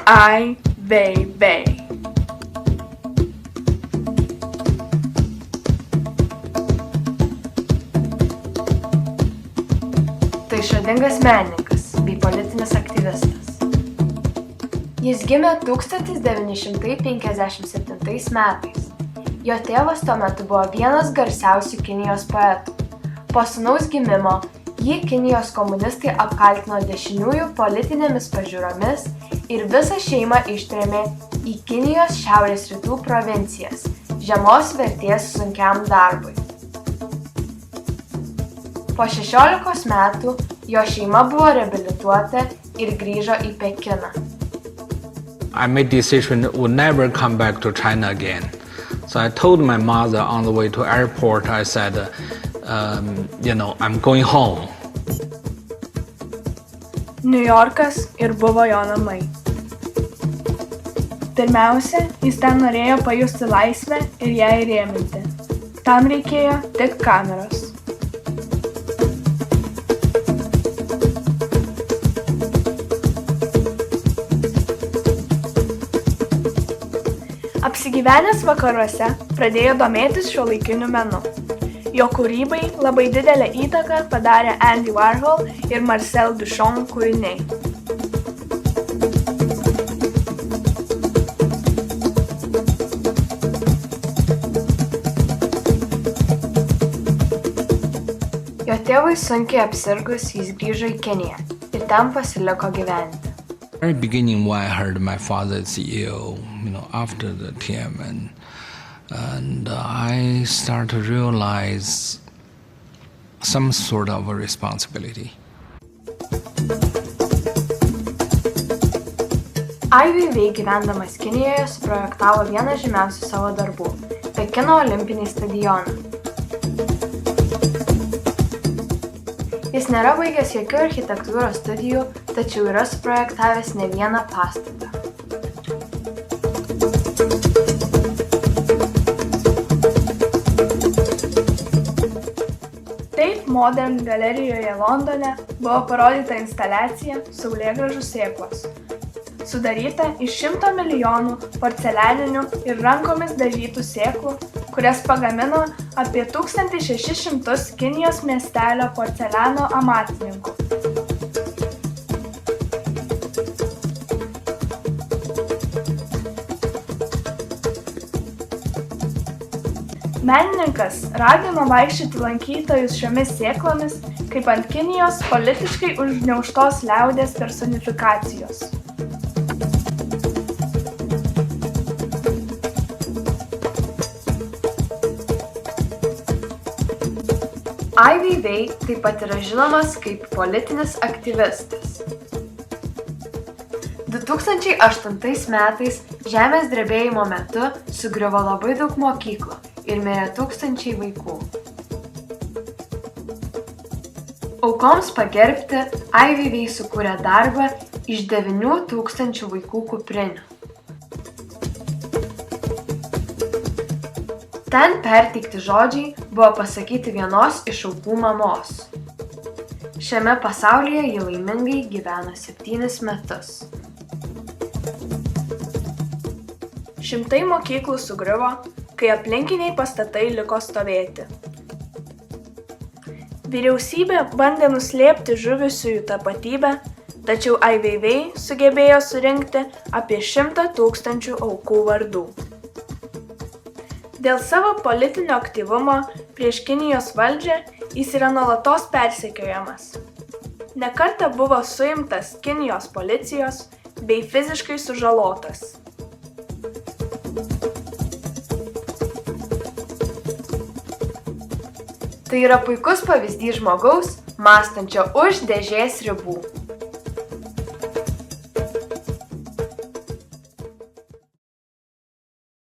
Ai Weiwei. Tai išradingas menininkas bei politinis aktyvistas. Jis gimė 1957 metais. Jo tėvas tuo metu buvo vienas garsiausių Kinijos poetų. Po sūnaus gimimo jį Kinijos komunistai apkaltino dešiniųjų politinėmis pažiūromis ir visą šeimą ištrėmė į Kinijos šiaurės rytų provincijas žemos vertės sunkiam darbui. Po 16 metų jo šeima buvo reabilituota ir grįžo į Pekiną. I made decision would never come back to China again. So I told my mother on the way to airport, I said, I'm going home. Niujorkas ir buvo jo namai. Pirmiausia, jis ten norėjo pajusti laisvę ir ją įrėminti. Tam reikėjo tik kameros. Apsigyvenęs vakaruose, pradėjo domėtis šiuolaikiniu menu. Jo kūrybai labai didelę įtaką padarė Andy Warhol ir Marcel Duchamp kūriniai. Jo tėvui sunkiai apsirgus, jis grįžo į Kiniją ir ten pasiliko gyventi. Very beginning when I heard my father is ill, after the Tiananmen, and I started to realize some sort of a responsibility. Ai Weiwei gyvendamas Kinijoje suprojektavo vieną žymiausių savo darbų – Pekino olimpinį stadioną. Jis nėra baigęs jokių architektūros studijų, tačiau yra suprojektavęs ne vieną pastatą. Taip Modern galerijoje Londone buvo parodyta instaliacija Saulėgrąžų sėklos, sudaryta iš 100 milijonų porcelianinių ir rankomis dažytų sėklų, kurias pagamino apie 1600 Kinijos miestelio porceliano amatininkų. Menininkas ragino vaikščioti lankytojus šiomis sėklomis kaip ant Kinijos politiškai užgniaužtos liaudies personifikacijos. Ai Weiwei taip pat yra žinomas kaip politinis aktyvistas. 2008 metais žemės drebėjimo metu sugriuvo labai daug mokyklų ir mirė tūkstančiai vaikų. Aukoms pagerbti Ai Weiwei sukūrė darbą iš 9000 vaikų kuprinių. Ten perteikti žodžiai buvo pasakyti vienos iš aukų mamos. Šiame pasaulyje ji laimingai gyveno 7 metus. Šimtai mokyklų sugriuvo, kai aplinkiniai pastatai liko stovėti. Vyriausybė bandė nuslėpti žuvusiųjų tapatybę, tačiau Ai Weiwei sugebėjo surinkti apie 100 000 aukų vardų. Dėl savo politinio aktyvumo prieš Kinijos valdžią jis yra nuolatos persekiojamas. Ne kartą buvo suimtas Kinijos policijos bei fiziškai sužalotas. Tai yra puikus pavyzdys žmogaus, mąstančio už dėžės ribų.